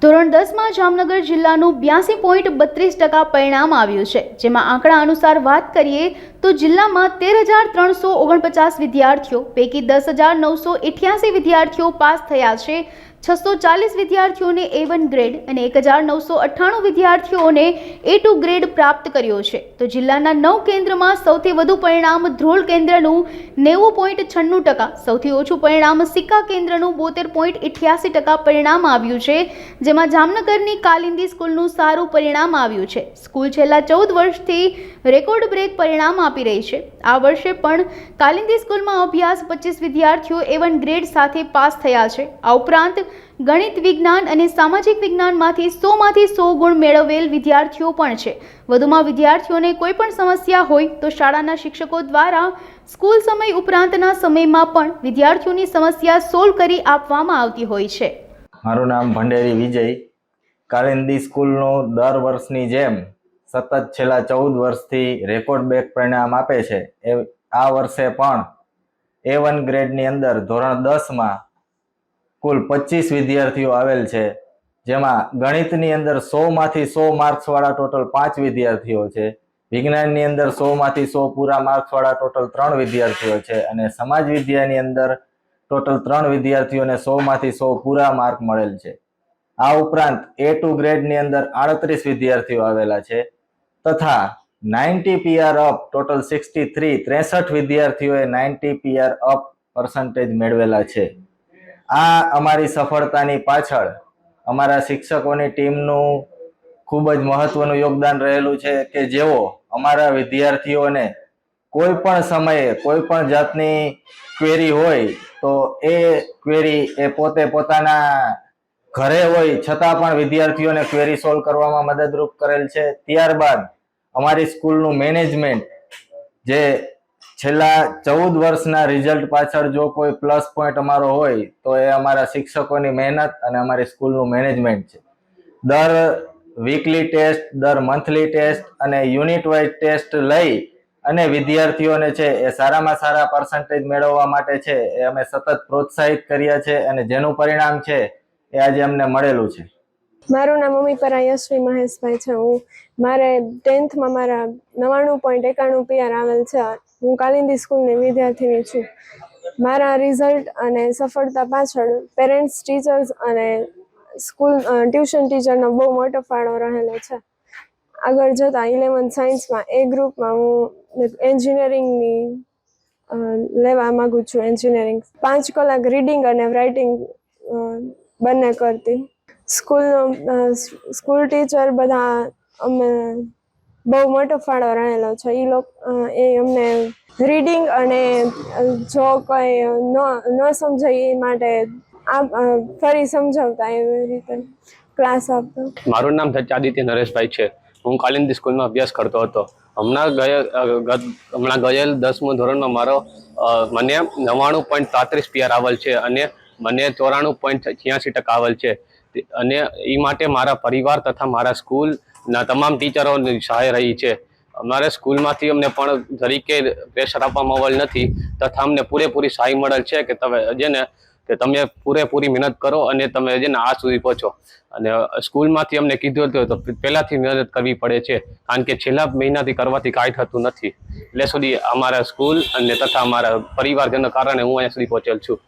ધોરણ 10માં જામનગર જિલ્લાનું 82.32% પરિણામ આવ્યું છે, જેમાં આંકડા અનુસાર વાત કરીએ તો જિલ્લામાં 13,349 વિદ્યાર્થીઓ પૈકી 10,988 વિદ્યાર્થીઓ પાસ થયા છે। 640 વિદ્યાર્થીઓને A1 ગ્રેડ અને 1,998 વિદ્યાર્થીઓને A2 ગ્રેડ પ્રાપ્ત કર્યો છે। તો જિલ્લાના 9 કેન્દ્રમાં સૌથી વધુ પરિણામ ધ્રોલ કેન્દ્રનું 90.96%, સૌથી ઓછું પરિણામ સિક્કા કેન્દ્રનું 72.88% પરિણામ આવ્યું છે, જેમાં જામનગરની કાલિંદી સ્કૂલનું સારું પરિણામ આવ્યું છે। સ્કૂલ છેલ્લા 14 વર્ષથી રેકોર્ડ બ્રેક પરિણામ આપી રહી છે। આ વર્ષે પણ કાલિંદી સ્કૂલમાં અભ્યાસ 25 વિદ્યાર્થીઓ A1 ગ્રેડ સાથે પાસ થયા છે। આ ઉપરાંત ગણિત, વિજ્ઞાન અને સામાજિક વિજ્ઞાનમાંથી 100માંથી 100 ગુણ મેળવેલ વિદ્યાર્થીઓ પણ છે। વધુમાં વિદ્યાર્થીઓને કોઈ પણ સમસ્યા હોય તો શાળાના શિક્ષકો દ્વારા સ્કૂલ સમય ઉપરાંતના સમયમાં પણ વિદ્યાર્થીઓની સમસ્યા સોલ્વ કરી આપવામાં આવતી હોય છે। મારું નામ ભંડેરી વિજય। કાલિંદી સ્કૂલનું દર વર્ષની જેમ સતત છેલ્લા 14 વર્ષથી રેકોર્ડ બ્રેક પરિણામ આપે છે। આ વર્ષે પણ A1 ગ્રેડની અંદર ધોરણ 10માં કુલ 25 વિદ્યાર્થીઓ આવેલ છે, જેમાં ગણિતની અંદર 100માંથી 100 માર્ક્સવાળા ટોટલ 5 વિદ્યાર્થીઓ છે, વિજ્ઞાનની અંદર 100માંથી 100 પૂરા માર્ક્સવાળા ટોટલ 3 વિદ્યાર્થીઓ છે અને સમાજ વિદ્યાની અંદર ટોટલ 3 વિદ્યાર્થીઓને 100માંથી 100 પૂરા માર્ક મળેલ છે। આ ઉપરાંત A2 ગ્રેડની અંદર 38 વિદ્યાર્થીઓ આવેલા છે તથા 90 PR અપ ટોટલ 63 વિદ્યાર્થીઓએ 90 PR અપ પર્સન્ટેજ મેળવેલા છે। આ અમારી સફળતાની પાછળ અમારા શિક્ષકોની ટીમનું ખૂબ જ મહત્વનું યોગદાન રહેલું છે કે જેઓ અમારા વિદ્યાર્થીઓને કોઈ પણ સમયે કોઈ પણ જાતની ક્વેરી હોય તો એ ક્વેરી એ પોતે પોતાના ઘરે હોય છતાં પણ વિદ્યાર્થીઓને ક્વેરી સોલ્વ કરવામાં મદદરૂપ કરેલ છે। ત્યારબાદ અમારી સ્કૂલનું મેનેજમેન્ટ જે છેલ્લા 14 વર્ષના રિઝલ્ટ પાછળ જો કોઈ પ્લસ પોઈન્ટ અમારો હોય તો એ અમારા શિક્ષકોની મહેનત અને અમારી સ્કૂલનું મેનેજમેન્ટ છે। દર વીકલી ટેસ્ટ, દર મંથલી ટેસ્ટ અને યુનિટ વાઇઝ ટેસ્ટ લઈ અને વિદ્યાર્થીઓને છે એ સારામાં સારા પર્સન્ટેજ મેળવવા માટે છે એ અમે સતત પ્રોત્સાહિત કર્યા છે અને જેનું પરિણામ છે એ આજે અમને મળેલું છે। મારું નામ અમીપરા યશ્વી મહેશભાઈ છે। મારે 10thમાં મારા 99.91 PR આવેલ છે। હું કાલિંદી સ્કૂલની વિદ્યાર્થીની છું। મારા રિઝલ્ટ અને સફળતા પાછળ પેરેન્ટ્સ, ટીચર્સ અને સ્કૂલ ટ્યુશન ટીચરનો બહુ મોટો ફાળો રહેલો છે। આગળ જતાં 11th સાયન્સમાં A ગ્રુપમાં હું એન્જિનિયરિંગની લેવા માગું છું। એન્જિનિયરિંગ 5 કલાક રીડિંગ અને રાઇટિંગ બંને કરતી। સ્કૂલ ટીચર બધા અમે બહુ મોટો ફાળો રહેલો છે। એ અમને રીડિંગ અને જો કોઈ ન સમજાય એ માટે ફરી સમજાવતા, એવી રીતે ક્લાસ આપતા। મારું નામ આદિત્ય નરેશભાઈ છે। હું કાલિંદી સ્કૂલમાં અભ્યાસ કરતો હતો। હમણાં ગયેલ 10મું ધોરણમાં મને 99.33 PR આવેલ છે અને મને 94.86% આવેલ છે અને એ માટે મારા પરિવાર તથા મારા સ્કૂલના તમામ ટીચરોની સહાય રહી છે। અમારા સ્કૂલમાંથી અમને પણ તરીકે પ્રેશર આપવામાં આવેલ નથી તથા અમને પૂરેપૂરી સહાય મળેલ છે કે તમે પૂરેપૂરી મહેનત કરો અને તમે આ સુધી પહોંચો। અને સ્કૂલમાંથી અમને કીધું હતું તો પહેલાંથી મહેનત કરવી પડે છે, કારણ કે છેલ્લા મહિનાથી કરવાથી કાંઈ થતું નથી। એટલે સુધી અમારા સ્કૂલ અને તથા અમારા પરિવારજનો કારણે હું અહીંયા સુધી પહોંચેલ છું।